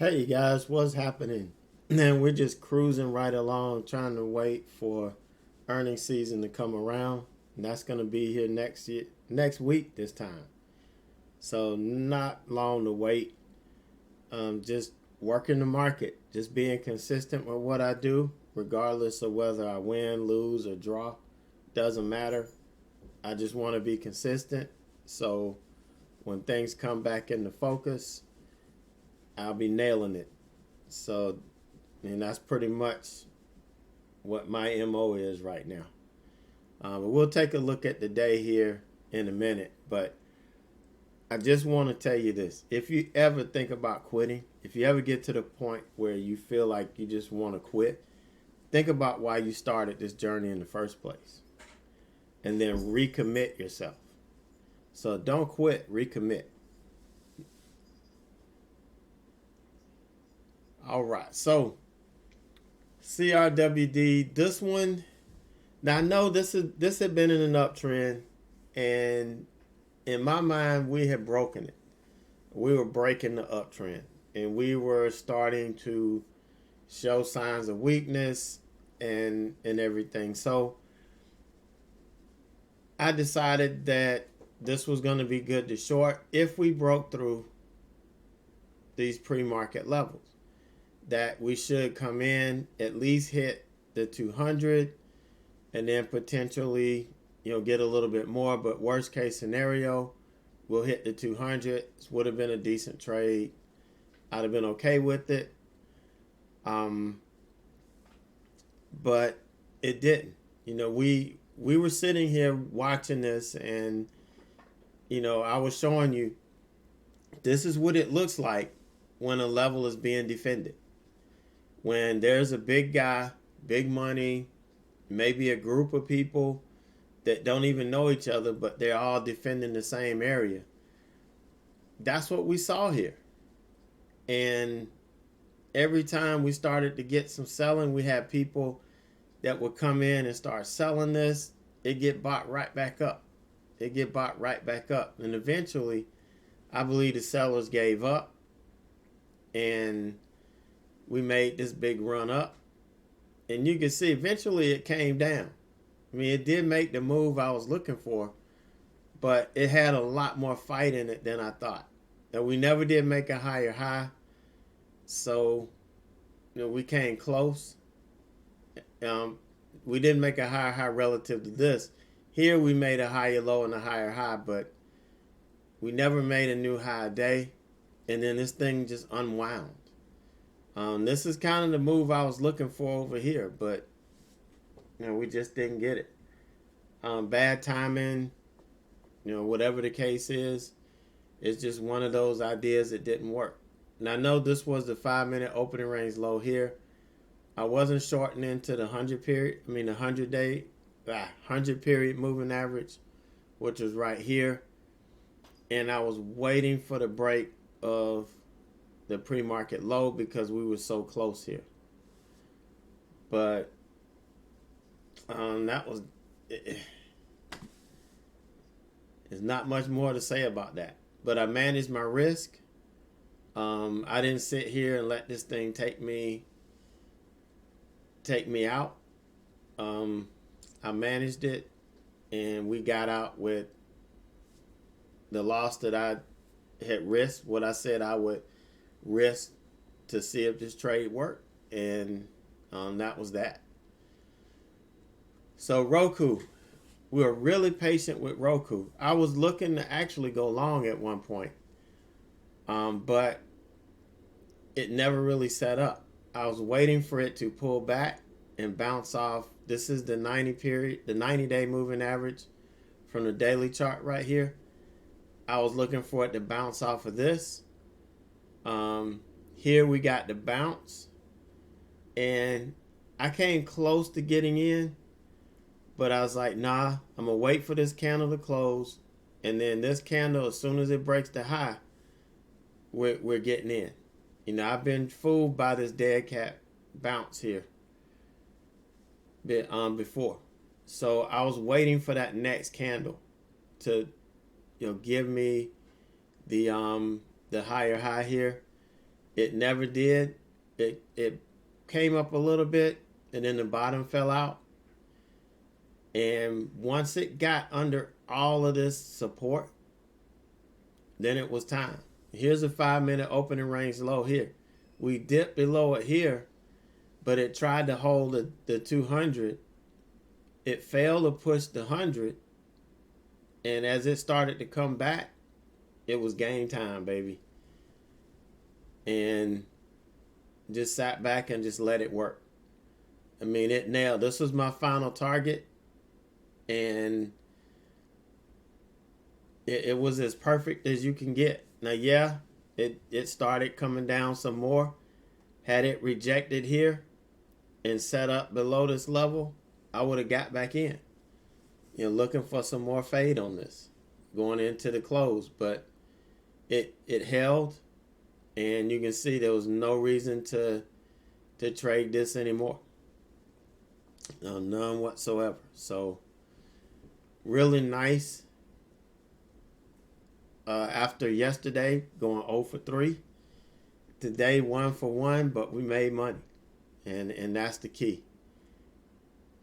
Hey you guys, what's happening? And we're just cruising right along, trying to wait for earnings season to come around. And that's going to be here next week this time. So not long to wait. Just working the market, just being consistent with what I do, regardless of whether I win, lose, or draw. Doesn't matter. I just want to be consistent. So when things come back into focus, I'll be nailing it. So, and that's pretty much what my MO is right now. But we'll take a look at the day here in a minute. But I just want to tell you this. If you ever think about quitting, if you ever get to the point where you feel like you just want to quit, think about why you started this journey in the first place. And then recommit yourself. So don't quit, recommit. All right, so CRWD, this one. Now I know this had been in an uptrend, and in my mind we had broken it. We were breaking the uptrend, and we were starting to show signs of weakness and everything. So I decided that this was going to be good to short if we broke through these pre-market levels. That we should come in, at least hit the 200, and then potentially, get a little bit more. But worst case scenario, we'll hit the 200. This would have been a decent trade. I'd have been okay with it. But it didn't. We were sitting here watching this, and I was showing you this is what it looks like when a level is being defended. When there's a big guy, big money, maybe a group of people that don't even know each other, but they're all defending the same area. That's what we saw here. And every time we started to get some selling, we had people that would come in and start selling this. It get bought right back up. And eventually, I believe the sellers gave up, and we made this big run up, and you can see eventually it came down. I mean, it did make the move I was looking for, but it had a lot more fight in it than I thought. And we never did make a higher high, so we came close. We didn't make a higher high relative to this. Here we made a higher low and a higher high, but we never made a new high a day, and then this thing just unwound. This is kind of the move I was looking for over here, but we just didn't get it. Bad timing, whatever the case is, it's just one of those ideas that didn't work. And I know this was the 5-minute opening range low here. I wasn't shorting into the 100 period moving average, which was right here. And I was waiting for the break of the pre-market low because we were so close here. But that was it. There's not much more to say about that. But I managed my risk. I didn't sit here and let this thing take me out. I managed it, and we got out with the loss that I had risked, what I said I would risk to see if this trade worked, and that was that. So Roku, we were really patient with Roku. I was looking to actually go long at one point, but it never really set up. I was waiting for it to pull back and bounce off. This is the 90-day moving average from the daily chart right here. I was looking for it to bounce off of this. Here we got the bounce, and I came close to getting in, but I was like, nah, I'm gonna wait for this candle to close, and then this candle, as soon as it breaks the high, we're getting in. I've been fooled by this dead cat bounce here before, so I was waiting for that next candle to give me the higher high here. It never did. It came up a little bit, and then the bottom fell out. And once it got under all of this support, then it was time. Here's a 5-minute opening range low here. We dipped below it here, but it tried to hold the 200. It failed to push the 100. And as it started to come back, it was game time, baby. And just sat back and just let it work. I mean, it nailed. This was my final target. And it was as perfect as you can get. Now, yeah, it started coming down some more. Had it rejected here and set up below this level, I would have got back in. You know, looking for some more fade on this going into the close. But it held, and you can see there was no reason to trade this anymore. None whatsoever. So really nice. After yesterday going 0 for 3, today 1 for 1, but we made money, and that's the key.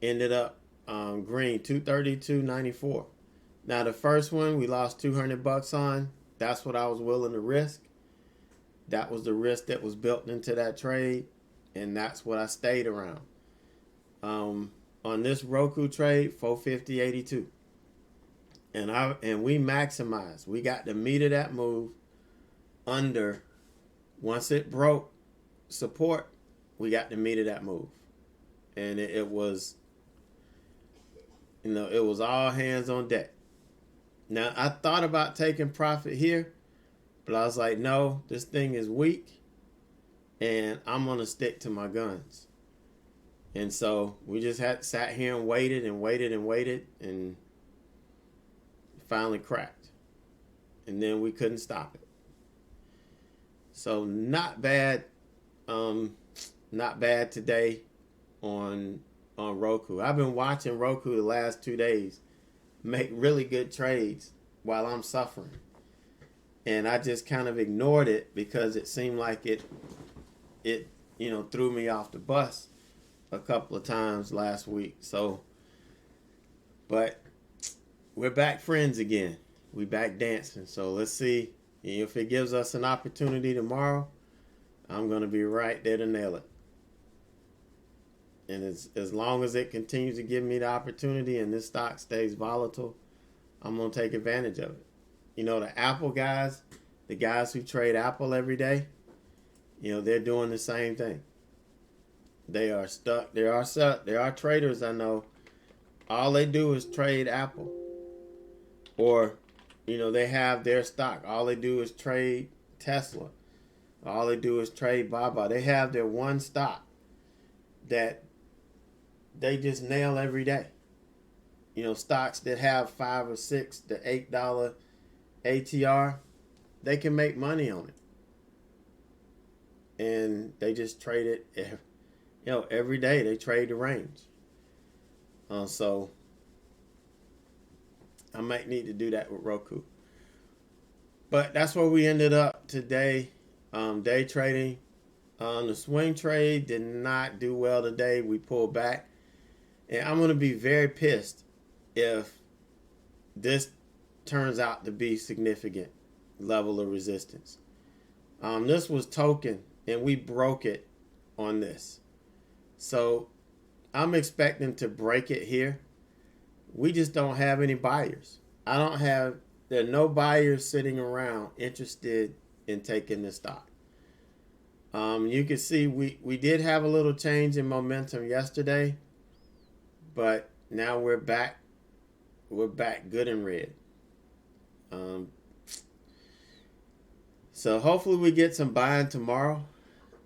Ended up green 232.94. Now the first one we lost $200 on. That's what I was willing to risk. That was the risk that was built into that trade, and that's what I stayed around. On this Roku trade, 450.82. And we maximized. We got the meat of that move under. Once it broke support, we got the meat of that move. And it was, it was all hands on deck. Now, I thought about taking profit here, but I was like, no, this thing is weak, and I'm going to stick to my guns. And so we just sat here and waited and waited and waited, and finally cracked. And then we couldn't stop it. So not bad today on Roku. I've been watching Roku the last 2 days make really good trades while I'm suffering. And I just kind of ignored it because it seemed like it threw me off the bus a couple of times last week. So, but we're back friends again. We back dancing. So let's see if it gives us an opportunity tomorrow. I'm going to be right there to nail it. And as long as it continues to give me the opportunity and this stock stays volatile, I'm going to take advantage of it. The Apple guys, the guys who trade Apple every day, they're doing the same thing. They are stuck. There are traders I know, all they do is trade Apple. Or, they have their stock. All they do is trade Tesla. All they do is trade Baba. They have their one stock that they just nail every day. Stocks that have $5 or $6 to $8 ATR, they can make money on it. And they just trade it, every day they trade the range. So I might need to do that with Roku. But that's where we ended up today. Day trading. The swing trade did not do well today. We pulled back. And I'm going to be very pissed if this turns out to be significant level of resistance. This was token, and we broke it on this. So I'm expecting to break it here. We just don't have any buyers. There are no buyers sitting around interested in taking this stock. You can see we did have a little change in momentum yesterday, but now we're back good and red. So hopefully we get some buying tomorrow.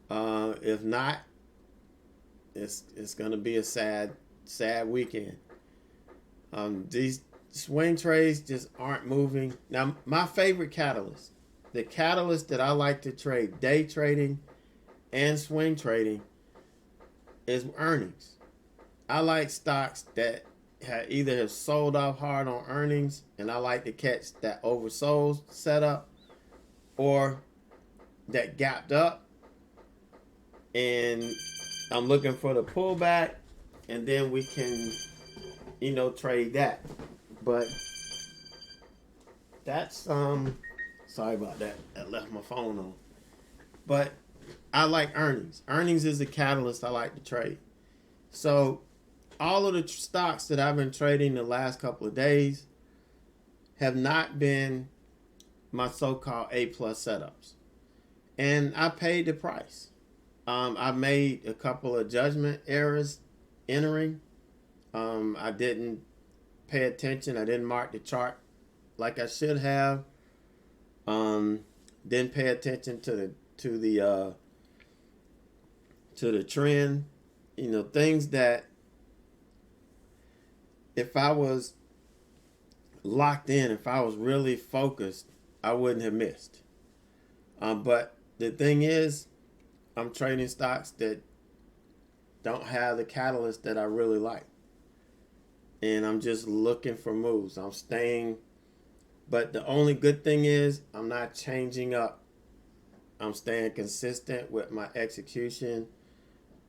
If not, it's going to be a sad weekend. These swing trades just aren't moving. Now, my favorite catalyst, the catalyst that I like to trade, day trading and swing trading, is earnings. I like stocks that either have sold off hard on earnings, and I like to catch that oversold setup, or that gapped up and I'm looking for the pullback, and then we can, trade that. But that's sorry about that. I left my phone on. But I like earnings. Earnings is the catalyst I like to trade. So all of the stocks that I've been trading the last couple of days have not been my so-called A-plus setups. And I paid the price. I made a couple of judgment errors entering. I didn't pay attention. I didn't mark the chart like I should have. Didn't pay attention to the trend. Things that if I was locked in, if I was really focused, I wouldn't have missed. But the thing is, I'm trading stocks that don't have the catalyst that I really like. And I'm just looking for moves. I'm staying. But the only good thing is I'm not changing up. I'm staying consistent with my execution,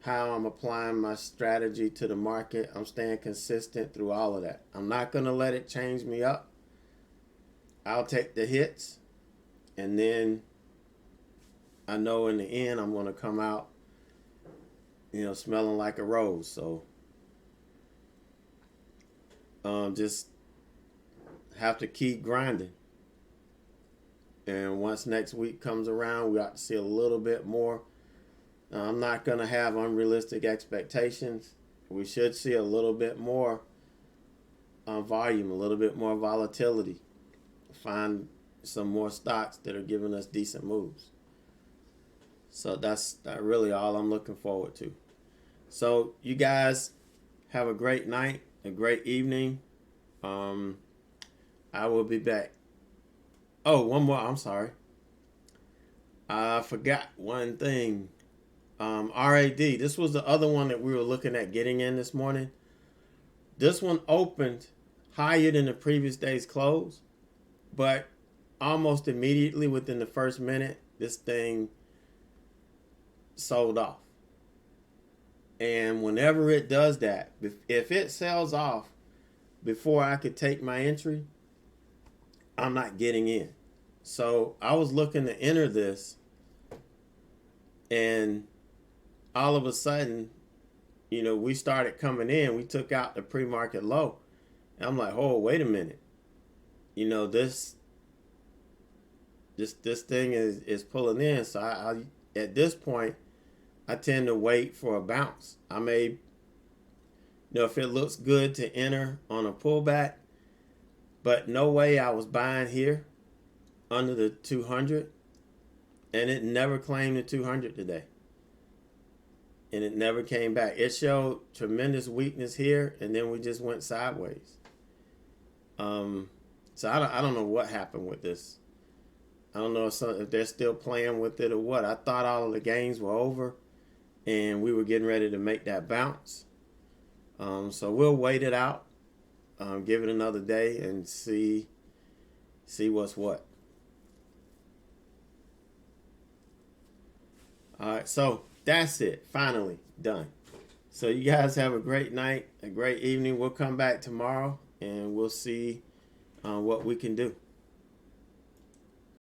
how I'm applying my strategy to the market. I'm staying consistent through all of that. I'm not going to let it change me up. I'll take the hits, and then I know in the end I'm going to come out, smelling like a rose. So just have to keep grinding. And once next week comes around, we ought to see a little bit more. I'm not going to have unrealistic expectations. We should see a little bit more volume, a little bit more volatility. Find some more stocks that are giving us decent moves. So that's really all I'm looking forward to. So you guys have a great night, a great evening. I will be back. Oh, one more. I'm sorry. I forgot one thing. RAD. This was the other one that we were looking at getting in this morning. This one opened higher than the previous day's close, but almost immediately within the first minute, this thing sold off. And whenever it does that, if it sells off before I could take my entry, I'm not getting in. So I was looking to enter this, and all of a sudden, we started coming in. We took out the pre-market low. And I'm like, oh, wait a minute. This thing is pulling in. So I at this point, I tend to wait for a bounce. I may, if it looks good to enter on a pullback, but no way I was buying here under the 200, and it never claimed the 200 today. And it never came back. It showed tremendous weakness here, and then we just went sideways. So I don't know what happened with this. I don't know if they're still playing with it or what. I thought all of the games were over, and we were getting ready to make that bounce. So we'll wait it out, give it another day, and see what's what. All right, so that's it. Finally done. So you guys have a great night, a great evening. We'll come back tomorrow, and we'll see what we can do.